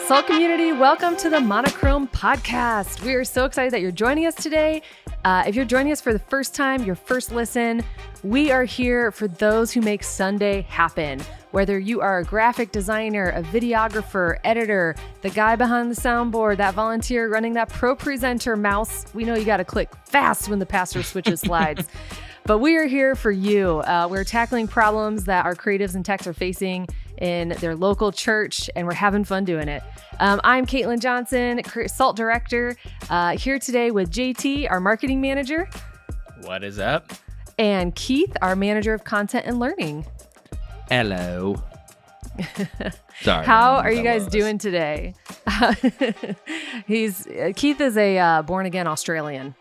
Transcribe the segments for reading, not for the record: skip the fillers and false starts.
Salt community, welcome to the Monochrome Podcast. We are so excited that you're joining us today. If you're joining us for the first time, your first listen, we are here for those who make Sunday happen. Whether you are a graphic designer, a videographer, editor, the guy behind the soundboard, that volunteer running that ProPresenter mouse, we know you got to click fast when the pastor switches slides. But we are here for you. We're tackling problems that our creatives and techs are facing in their local church, and we're having fun doing it. I'm Caitlin Johnson, SALT Director, here today with JT, our Marketing Manager. What is up? And Keith, our Manager of Content and Learning. Hello. Sorry. How are you guys doing today? Keith is a born-again Australian.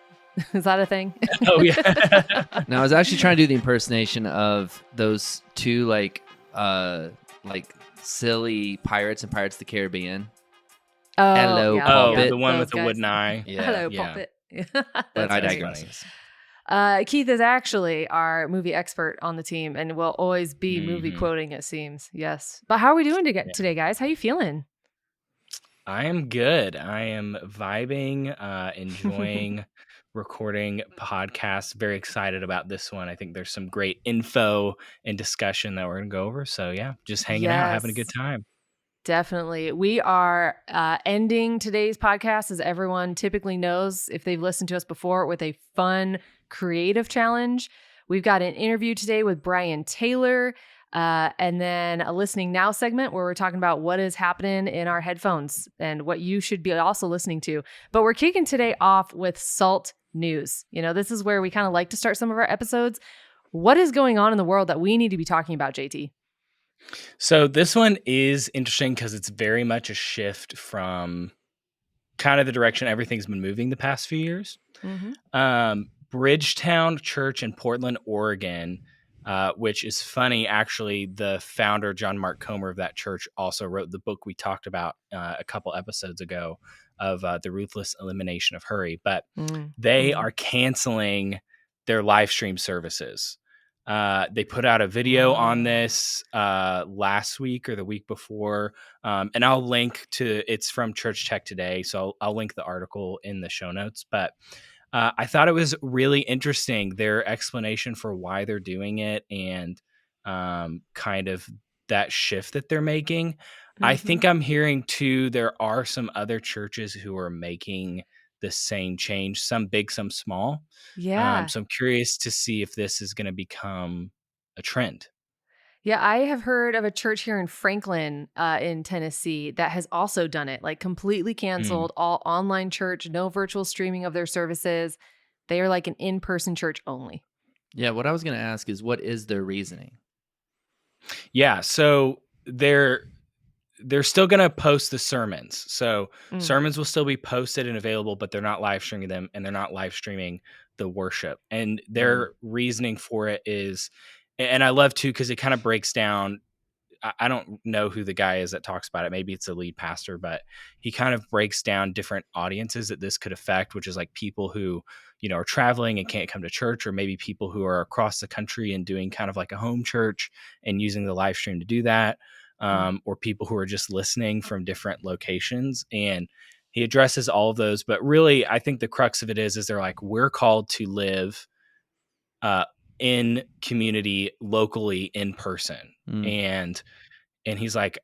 Is that a thing? Oh, yeah. No, I was actually trying to do the impersonation of those two, like silly pirates in Pirates of the Caribbean. Oh, Hello, yeah, Poppet. The one those with the guys. wooden eye. Yeah. Hello, yeah. Poppet. But I That's digress. Keith is actually our movie expert on the team and will always be movie Mhm. quoting, it seems. Yes. But how are we doing today, guys? How you feeling? I am good. I am vibing, enjoying recording podcasts. Very excited about this one. I think there's some great info and discussion that we're going to go over. So, yeah, just hanging out, having a good Yes. time. Definitely. We are ending today's podcast, as everyone typically knows if they've listened to us before, with a fun, creative challenge. We've got an interview today with Brian Taylor, and then a Listening Now segment where we're talking about what is happening in our headphones and what you should be also listening to. But we're kicking today off with SALT News. You know, this is where we kind of like to start some of our episodes. What is going on in the world that we need to be talking about, JT? So, this one is interesting because it's very much a shift from kind of the direction everything's been moving the past few years. Bridgetown Church in Portland, Oregon, which is funny. Actually, the founder, John Mark Comer of that church, also wrote the book we talked about a couple episodes ago of The Ruthless Elimination of Hurry. But they are canceling their live stream services. They put out a video on this last week or the week before, and I'll link to it's from Church Tech Today, so I'll link the article in the show notes. But I thought it was really interesting, their explanation for why they're doing it and kind of that shift that they're making. I think I'm hearing too, there are some other churches who are making the same change, some big, some small. Yeah. So I'm curious to see if this is going to become a trend. Yeah, I have heard of a church here in Franklin, in Tennessee, that has also done it, like completely canceled all online church, no virtual streaming of their services. They are like an in-person church only. Yeah, what I was going to ask is, what is their reasoning? Yeah, so they're still going to post the sermons. So sermons will still be posted and available, but they're not live streaming them, and they're not live streaming the worship. And their reasoning for it is, and I love too, because it kind of breaks down. I don't know who the guy is that talks about it. Maybe it's a lead pastor, but he kind of breaks down different audiences that this could affect, which is like people who, are traveling and can't come to church, or maybe people who are across the country and doing kind of like a home church and using the live stream to do that. Or people who are just listening from different locations. And he addresses all of those. But really, I think the crux of it is they're like, we're called to live in community, locally, in person. And he's like,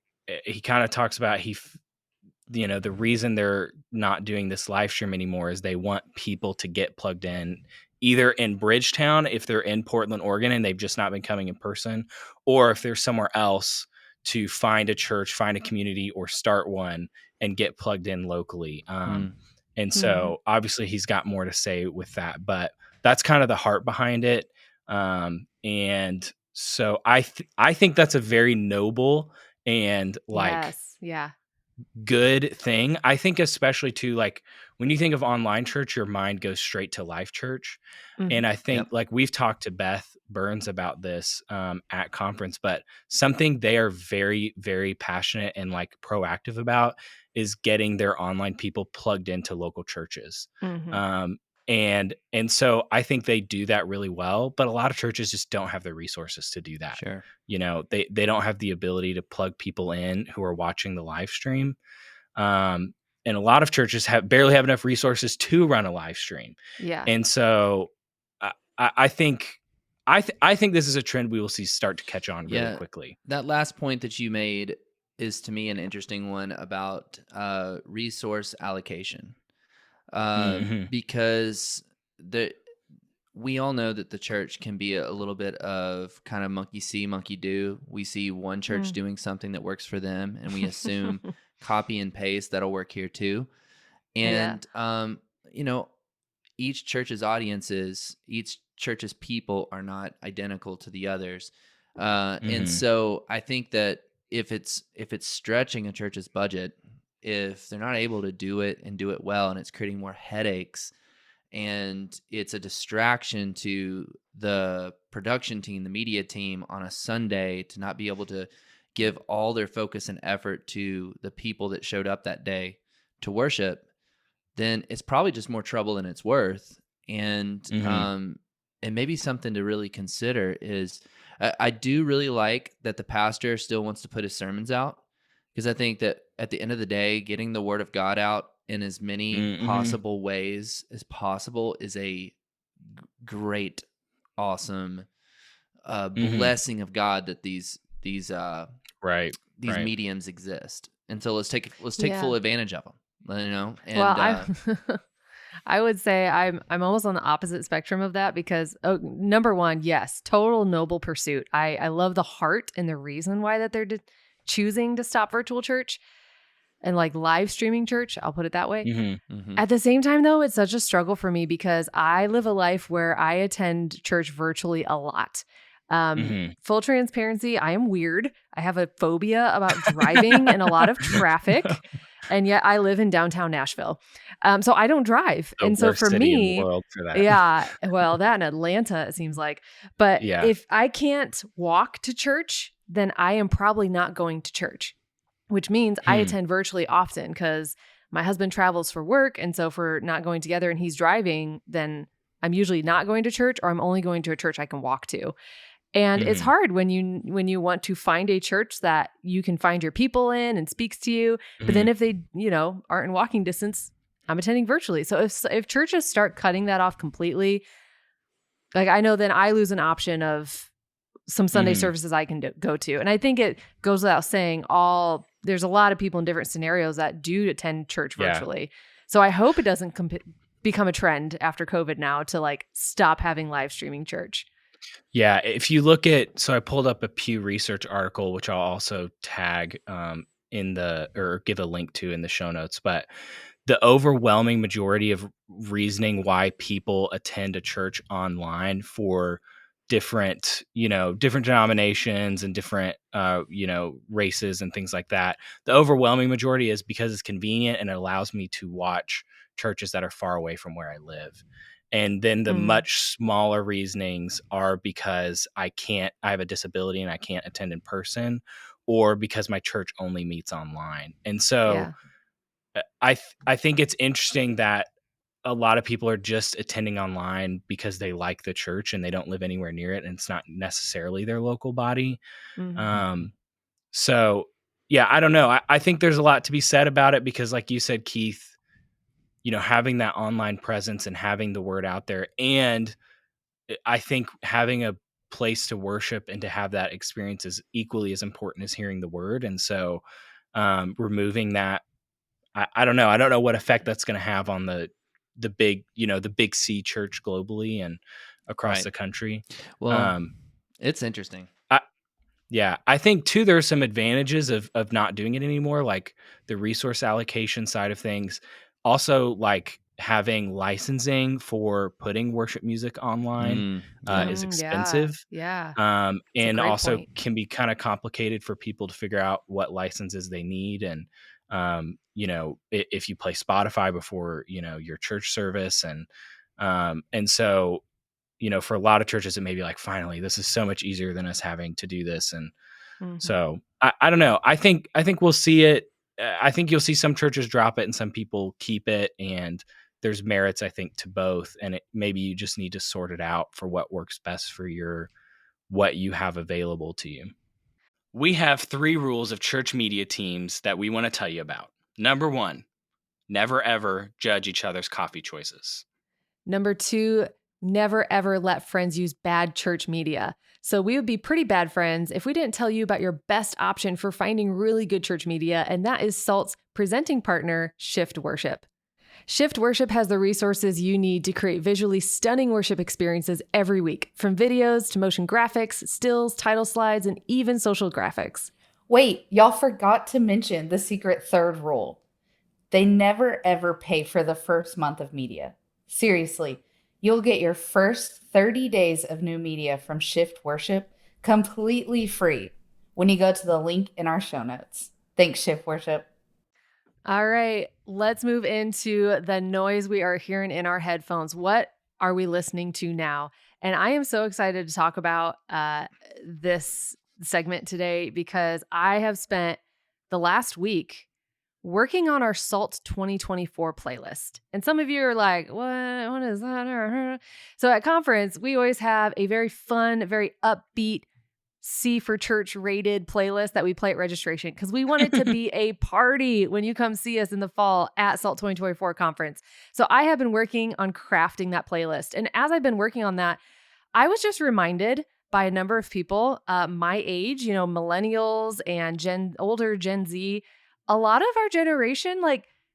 he kind of talks about the reason they're not doing this live stream anymore is they want people to get plugged in, either in Bridgetown, if they're in Portland, Oregon, and they've just not been coming in person, or if they're somewhere else, to find a church, find a community, or start one and get plugged in locally. And so obviously he's got more to say with that, but that's kind of the heart behind it. And so I think that's a very noble and good thing. I think especially too, like when you think of online church, your mind goes straight to live church. And I think like we've talked to Beth Burns about this at conference, but something they are very, very passionate and like proactive about is getting their online people plugged into local churches. And so I think they do that really well, but a lot of churches just don't have the resources to do that. Sure. They don't have the ability to plug people in who are watching the live stream. And a lot of churches barely have enough resources to run a live stream. Yeah. And so I think this is a trend we will see start to catch on really quickly. That last point that you made is, to me, an interesting one about resource allocation, because we all know that the church can be a little bit of kind of monkey see, monkey do. We see one church doing something that works for them, and we assume copy and paste that'll work here too. And each church's audiences, each church's people are not identical to the others, and so I think that if it's stretching a church's budget, if they're not able to do it and do it well, and it's creating more headaches, and it's a distraction to the production team, the media team on a Sunday to not be able to give all their focus and effort to the people that showed up that day to worship, then it's probably just more trouble than it's worth. And and maybe something to really consider is, I do really like that the pastor still wants to put his sermons out, because I think that at the end of the day, getting the word of God out in as many possible ways as possible is a great, awesome blessing of God that these mediums exist. And so let's take full advantage of them, And, well, I would say I'm almost on the opposite spectrum of that, because number one, yes, total noble pursuit. I love the heart and the reason why that they're choosing to stop virtual church and like live streaming church. I'll put it that way. At the same time, though, it's such a struggle for me because I live a life where I attend church virtually a lot. Full transparency, I am weird. I have a phobia about driving in a lot of traffic. And yet I live in downtown Nashville. So I don't drive. The and so worst for city in me, the world for that. yeah, well, that in Atlanta, it seems like. But if I can't walk to church, then I am probably not going to church, which means I attend virtually often because my husband travels for work. And so if we're not going together and he's driving, then I'm usually not going to church, or I'm only going to a church I can walk to. And it's hard when you want to find a church that you can find your people in and speaks to you. But then if they, aren't in walking distance, I'm attending virtually. So if churches start cutting that off completely, like I know then I lose an option of some Sunday services I can go to. And I think it goes without saying there's a lot of people in different scenarios that do attend church virtually. So I hope it doesn't become a trend after COVID now to like stop having live streaming church. Yeah, if you look so I pulled up a Pew Research article, which I'll also tag or give a link to in the show notes. But the overwhelming majority of reasoning why people attend a church online for different denominations and different, races and things like that, the overwhelming majority is because it's convenient and it allows me to watch churches that are far away from where I live. And then the much smaller reasonings are because I have a disability and I can't attend in person, or because my church only meets online. And so I think it's interesting that a lot of people are just attending online because they like the church and they don't live anywhere near it, and it's not necessarily their local body. So yeah, I don't know. I think there's a lot to be said about it because, like you said, Keith, having that online presence and having the word out there. And I think having a place to worship and to have that experience is equally as important as hearing the word. And so removing that, I don't know. I don't know what effect that's going to have on the big, the big C church globally and across the country. Well, it's interesting. I think too, there are some advantages of not doing it anymore, like the resource allocation side of things. Also, like having licensing for putting worship music online is expensive. And also can be kind of complicated for people to figure out what licenses they need. And, if you play Spotify before, your church service. And so, for a lot of churches, it may be like, finally, this is so much easier than us having to do this. And so I don't know. I think we'll see it. I think you'll see some churches drop it and some people keep it, and there's merits, I think, to both. And maybe you just need to sort it out for what works best for what you have available to you. We have 3 rules of church media teams that we want to tell you about. Number 1, never ever judge each other's coffee choices. Number 2, never ever let friends use bad church media. So we would be pretty bad friends if we didn't tell you about your best option for finding really good church media, and that is SALT's presenting partner, Shift Worship. Shift Worship has the resources you need to create visually stunning worship experiences every week, from videos to motion graphics, stills, title slides, and even social graphics. Wait, y'all forgot to mention the secret third rule. They never ever pay for the first month of media. Seriously, you'll get your first 30 days of new media from Shift Worship completely free when you go to the link in our show notes. Thanks, Shift Worship. All right, let's move into the noise we are hearing in our headphones. What are we listening to now? And I am so excited to talk about this segment today because I have spent the last week working on our SALT 2024 playlist. And some of you are like, what is that? So at conference, we always have a very fun, very upbeat, C for Church rated playlist that we play at registration because we want it to be a party when you come see us in the fall at SALT 2024 conference. So I have been working on crafting that playlist. And as I've been working on that, I was just reminded by a number of people my age, millennials and older Gen Z, a lot of our generation,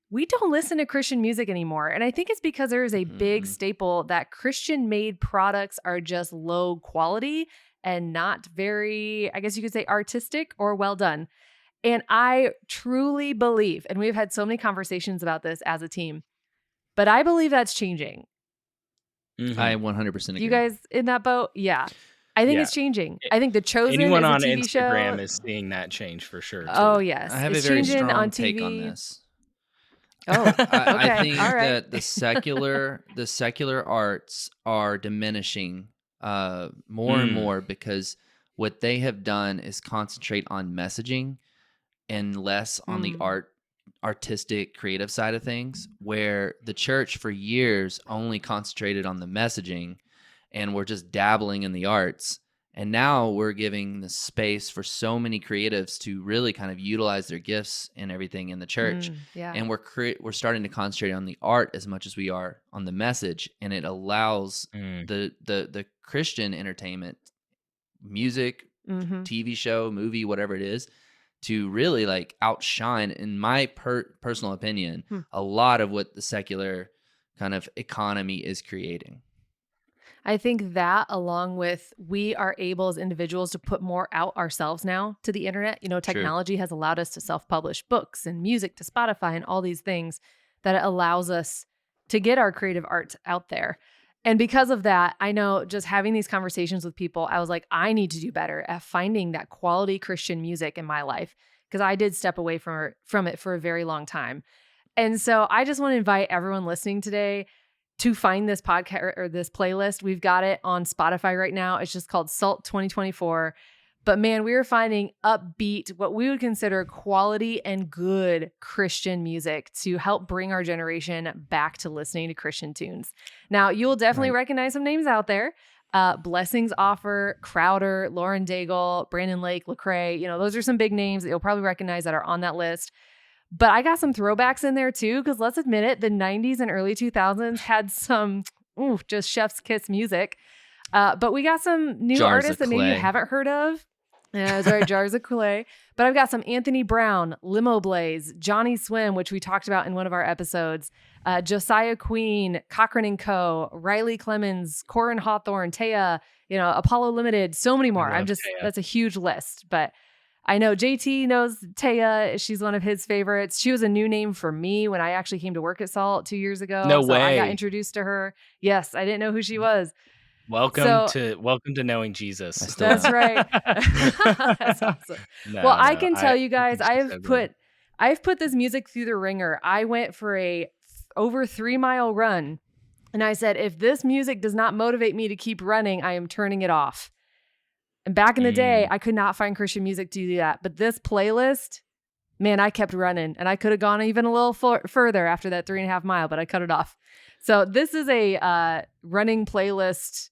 we don't listen to Christian music anymore. And I think it's because there is a big staple that Christian made products are just low quality and not very, I guess you could say, artistic or well done. And I truly believe, and we've had so many conversations about this as a team, but I believe that's changing. Mm-hmm. I 100% agree. You guys in that boat? Yeah. I think it's changing. I think The Chosen Anyone is a on TV Instagram show. is seeing that change for sure. Too. Oh, yes. I have it's a very changing strong on take TV. on this. Oh, okay. I think All right. that the secular arts are diminishing more and more because what they have done is concentrate on messaging and less on the artistic, creative side of things, where the church for years only concentrated on the messaging and we're just dabbling in the arts. And now we're giving the space for so many creatives to really kind of utilize their gifts and everything in the church. And we're starting to concentrate on the art as much as we are on the message. And it allows the Christian entertainment, music, TV show, movie, whatever it is, to really outshine, in my personal opinion, a lot of what the secular kind of economy is creating. I think that, along with we are able as individuals to put more out ourselves now to the internet. Technology has allowed us to self-publish books and music to Spotify and all these things that it allows us to get our creative art out there. And because of that, I know just having these conversations with people, I was like, I need to do better at finding that quality Christian music in my life because I did step away from it for a very long time. And so I just want to invite everyone listening today to find this podcast or this playlist. We've got it on Spotify right now. It's just called SALT 2024. But man, we are finding upbeat, what we would consider quality and good Christian music to help bring our generation back to listening to Christian tunes. Now, you'll definitely recognize some names out there. Blessings Offer, Crowder, Lauren Daigle, Brandon Lake, Lecrae. Those are some big names that you'll probably recognize that are on that list. But I got some throwbacks in there too, because let's admit it, the 90s and early 2000s had some just chef's kiss music. But we got some new artists that maybe you haven't heard of. Yeah, that's right, Jars of Clay. But I've got some Anthony Brown, Limo Blaze, Johnny Swim, which we talked about in one of our episodes, Josiah Queen, Cochran & Co., Riley Clemens, Corin Hawthorne, Taya, Apollo Limited, so many more. That's a huge list. But I know JT knows Taya. She's one of his favorites. She was a new name for me when I actually came to work at SALT 2 years ago. No way. I got intrused to her. Yes, I didn't know who she was. Welcome to knowing Jesus. That's right. That's awesome. I can tell you guys, I've put this music through the ringer. I went for a over 3-mile run, and I said, if this music does not motivate me to keep running, I am turning it off. And back in the day, I could not find Christian music to do that. But this playlist, man, I kept running. And I could have gone even a little further after that 3.5 mile, but I cut it off. So this is a running playlist,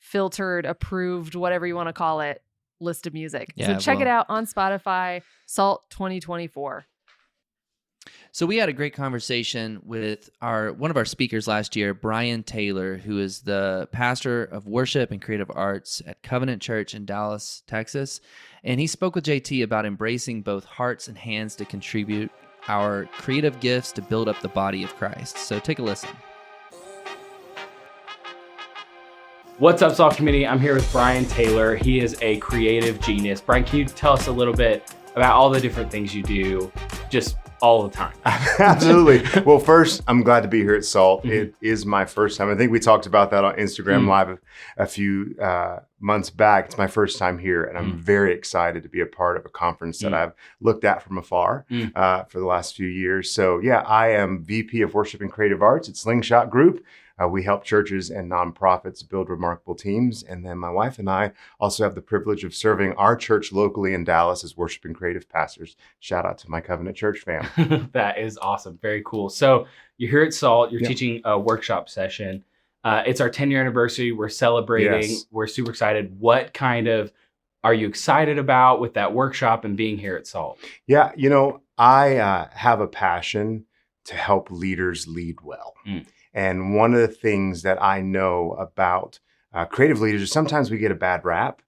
filtered, approved, whatever you want to call it, list of music. So check it out on Spotify, SALT 2024. So we had a great conversation with one of our speakers last year, Brian Taylor, who is the pastor of worship and creative arts at Covenant Church in Dallas, Texas. And he spoke with JT about embracing both hearts and hands to contribute our creative gifts to build up the body of Christ. So take a listen. What's up, Salt Community? I'm here with Brian Taylor. He is a creative genius. Brian, can you tell us a little bit about all the different things you do just all the time? Absolutely. Well, first, I'm glad to be here at SALT. It is my first time. I think we talked about that on Instagram Live a few months back. It's my first time here, and I'm very excited to be a part of a conference that I've looked at from afar for the last few years. So yeah, I am VP of Worship and Creative Arts at Slingshot Group. We help churches and nonprofits build remarkable teams. And then my wife and I also have the privilege of serving our church locally in Dallas as worship and creative pastors. Shout out to my Covenant Church fam. That is awesome. Very cool. So you're here at SALT. You're teaching a workshop session. It's our 10-year anniversary. We're celebrating. Yes. We're super excited. What kind of are you excited about with that workshop and being here at SALT? Yeah, I have a passion to help leaders lead well. And one of the things that I know about creative leaders is sometimes we get a bad rap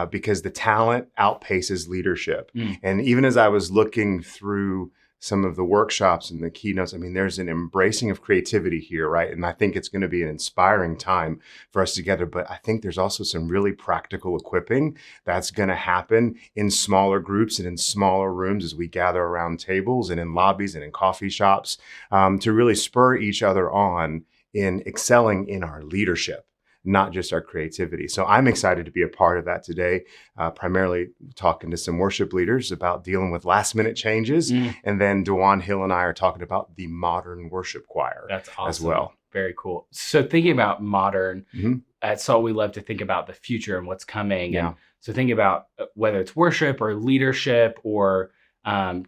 because the talent outpaces leadership. And even as I was looking through some of the workshops and the keynotes, I mean, there's an embracing of creativity here, right? And I think it's going to be an inspiring time for us together. But I think there's also some really practical equipping that's going to happen in smaller groups and in smaller rooms as we gather around tables and in lobbies and in coffee shops to really spur each other on in excelling in our leadership, not just our creativity. So I'm excited to be a part of that today, primarily talking to some worship leaders about dealing with last minute changes. And then Dewan Hill and I are talking about the modern worship choir. That's awesome. As well. Very cool. So thinking about modern, at SALT, we love to think about the future and what's coming. Yeah. And so thinking about whether it's worship or leadership or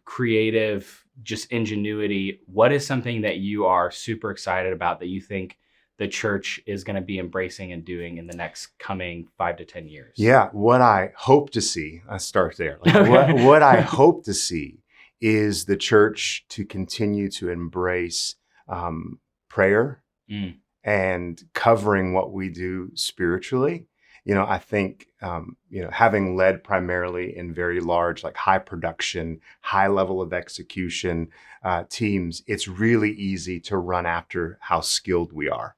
creative, just ingenuity, what is something that you are super excited about that you think the church is going to be embracing and doing in the next coming 5 to 10 years? Yeah, what I hope to see, I start there. What I hope to see is the church to continue to embrace prayer and covering what we do spiritually. I think, having led primarily in very large, like high production, high level of execution teams, it's really easy to run after how skilled we are.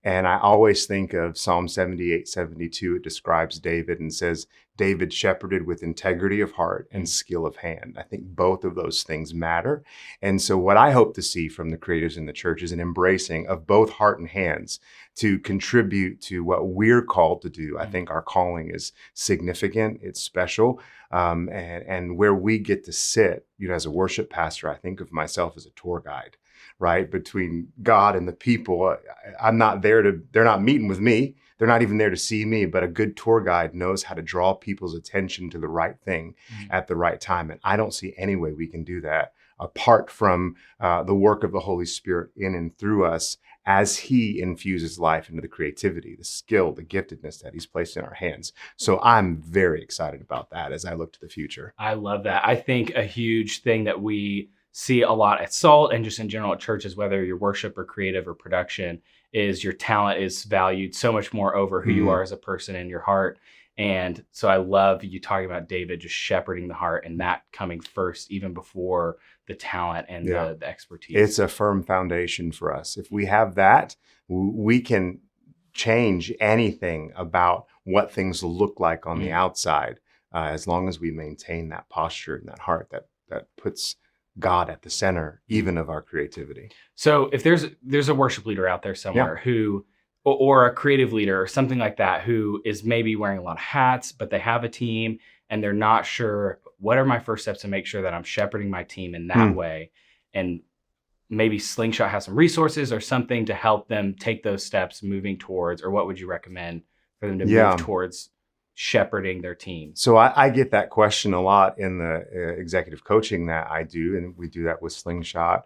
And I always think of Psalm 78:72. It describes David and says, David shepherded with integrity of heart and skill of hand. I think both of those things matter. And so what I hope to see from the creators in the church is an embracing of both heart and hands to contribute to what we're called to do. I think our calling is significant. It's special. And where we get to sit, as a worship pastor, I think of myself as a tour guide. Right? Between God and the people. I'm not they're not meeting with me. They're not even there to see me, but a good tour guide knows how to draw people's attention to the right thing at the right time. And I don't see any way we can do that apart from the work of the Holy Spirit in and through us as he infuses life into the creativity, the skill, the giftedness that he's placed in our hands. So I'm very excited about that as I look to the future. I love that. I think a huge thing that we see a lot at SALT and just in general at churches, whether you're worship or creative or production, is your talent is valued so much more over who you are as a person in your heart. And so I love you talking about David just shepherding the heart and that coming first, even before the talent and the expertise. It's a firm foundation for us. If we have that, we can change anything about what things look like on the outside, as long as we maintain that posture and that heart that puts God at the center, even of our creativity. So if there's a worship leader out there somewhere who, or a creative leader or something like that, who is maybe wearing a lot of hats, but they have a team and they're not sure, what are my first steps to make sure that I'm shepherding my team in that way? And maybe Slingshot has some resources or something to help them take those steps moving towards, or what would you recommend for them to move towards shepherding their teams? So I get that question a lot in the executive coaching that I do, and we do that with Slingshot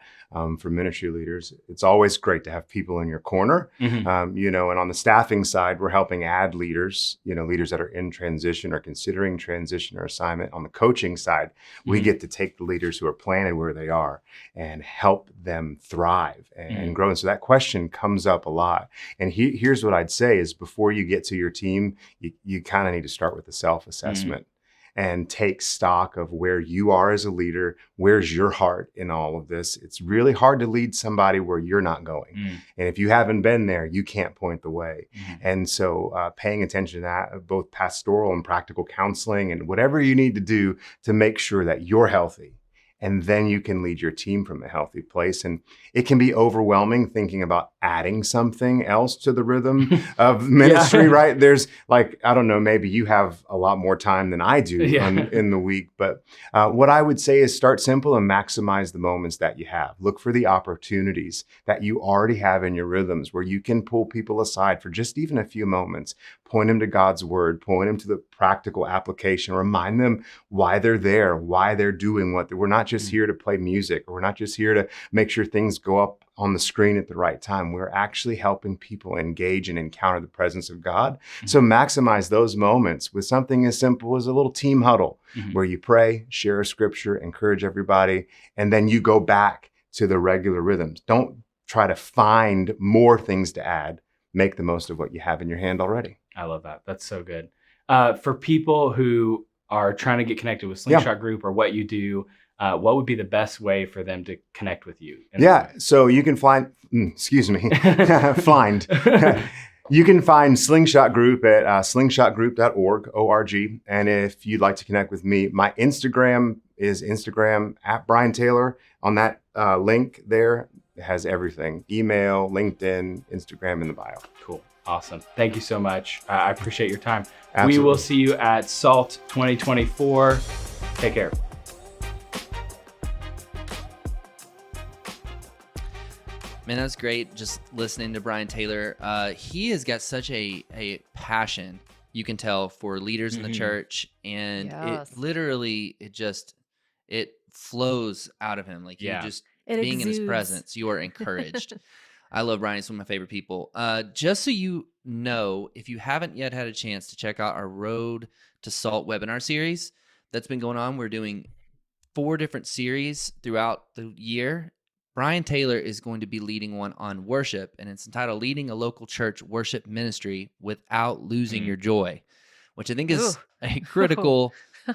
for ministry leaders. It's always great to have people in your corner, and on the staffing side, we're helping add leaders, leaders that are in transition or considering transition or assignment. On the coaching side, we get to take the leaders who are planted where they are and help them thrive and grow. And so that question comes up a lot. And here's what I'd say is, before you get to your team, you kind of need to start with a self-assessment and take stock of where you are as a leader. Where's your heart in all of this? It's really hard to lead somebody where you're not going. And if you haven't been there, you can't point the way. And so paying attention to that, both pastoral and practical counseling and whatever you need to do to make sure that you're healthy. And then you can lead your team from a healthy place. And it can be overwhelming thinking about adding something else to the rhythm of ministry, right? There's I don't know, maybe you have a lot more time than I do in the week. But what I would say is start simple and maximize the moments that you have. Look for the opportunities that you already have in your rhythms where you can pull people aside for just even a few moments, point them to God's word, point them to the practical application, remind them why they're there, why they're doing what we're not just here to play music, or we're not just here to make sure things go up on the screen at the right time. We're actually helping people engage and encounter the presence of God. So maximize those moments with something as simple as a little team huddle where you pray, share a scripture, encourage everybody, and then you go back to the regular rhythms. Don't try to find more things to add. Make the most of what you have in your hand already. I love that. That's so good. For people who are trying to get connected with Slingshot Group or what you do, what would be the best way for them to connect with you? So you can find, find. You can find Slingshot Group at slingshotgroup.org, O-R-G. And if you'd like to connect with me, my Instagram is Instagram at Brian Taylor. On that link there, it has everything: email, LinkedIn, Instagram in the bio. Cool. Awesome. Thank you so much. I appreciate your time. Absolutely. We will see you at SALT 2024. Take care. Man, that's great. Just listening to Brian Taylor. He has got such a passion, you can tell, for leaders in the church. And it flows out of him. Like you just being in his presence, you are encouraged. I love Brian. He's one of my favorite people. Just so you know, if you haven't yet had a chance to check out our Road to Salt webinar series that's been going on, we're doing 4 different series throughout the year. Brian Taylor is going to be leading one on worship, and it's entitled Leading a Local Church Worship Ministry Without Losing Your Joy, which I think is a critical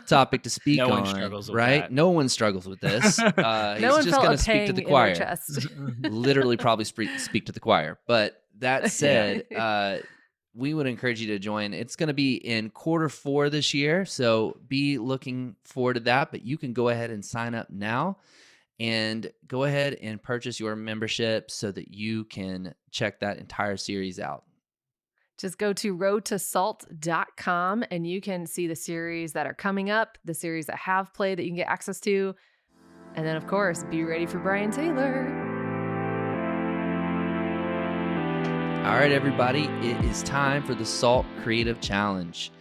topic to speak on. No one struggles with right? that. No one struggles with this. No He's one just felt going a to speak to pang the in their choir. chest. Literally probably speak to the choir. But that said, we would encourage you to join. It's going to be in Q4 this year, so be looking forward to that. But you can go ahead and sign up now and go ahead and purchase your membership so that you can check that entire series out. Just go to roadtosalt.com and you can see the series that are coming up, the series that have played that you can get access to. And then, of course, be ready for Brian Taylor. All right, everybody, it is time for the SALT Creative Challenge.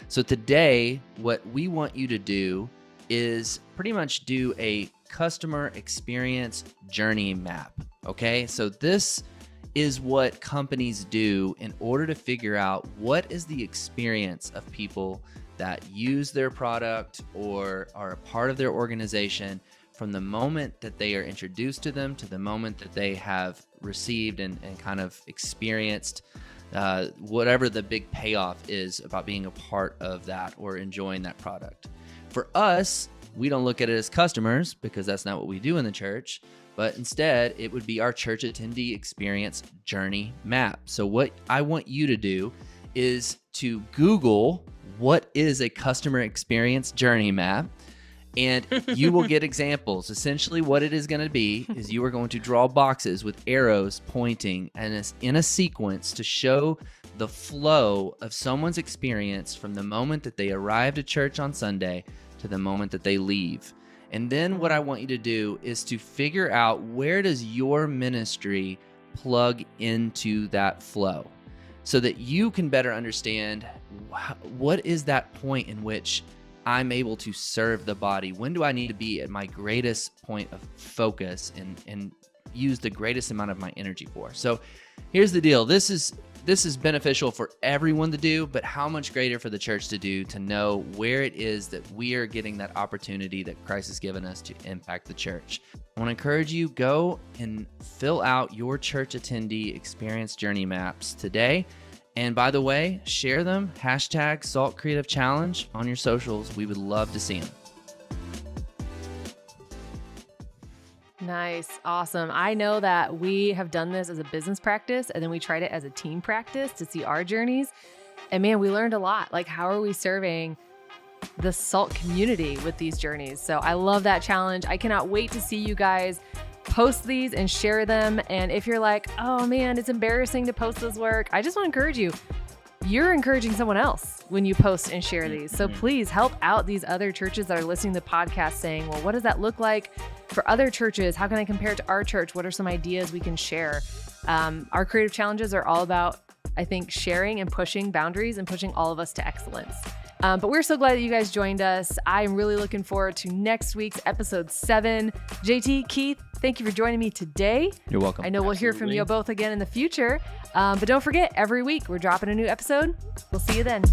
So today, what we want you to do is pretty much do a customer experience journey map, okay? So this is what companies do in order to figure out what is the experience of people that use their product or are a part of their organization from the moment that they are introduced to them to the moment that they have received and kind of experienced whatever the big payoff is about being a part of that or enjoying that product. For us, we don't look at it as customers because that's not what we do in the church, but instead it would be our church attendee experience journey map. So what I want you to do is to Google what is a customer experience journey map, and you will get examples. Essentially what it is going to be is you are going to draw boxes with arrows pointing and in a sequence to show the flow of someone's experience from the moment that they arrive to church on Sunday to the moment that they leave. And then what I want you to do is to figure out, where does your ministry plug into that flow? so that you can better understand what is that point in which I'm able to serve the body. When do I need to be at my greatest point of focus and use the greatest amount of my energy for? So here's the deal. This is beneficial for everyone to do, but how much greater for the church to do, to know where it is that we are getting that opportunity that Christ has given us to impact the church. I want to encourage you, go and fill out your church attendee experience journey maps today. And by the way, share them, #SaltCreativeChallenge on your socials. We would love to see them. Nice. Awesome. I know that we have done this as a business practice, and then we tried it as a team practice to see our journeys. And man, we learned a lot. Like, how are we serving the SALT community with these journeys? So I love that challenge. I cannot wait to see you guys post these and share them. And if you're like, oh man, it's embarrassing to post this work, I just want to encourage you. You're encouraging someone else when you post and share these. So please help out these other churches that are listening to the podcast saying, well, what does that look like for other churches? How can I compare it to our church? What are some ideas we can share? Our creative challenges are all about, I think, sharing and pushing boundaries and pushing all of us to excellence. But we're so glad that you guys joined us. I'm really looking forward to next week's episode 7. JT, Keith, thank you for joining me today. You're welcome. I know we'll hear from you both again in the future. But don't forget, every week we're dropping a new episode. We'll see you then.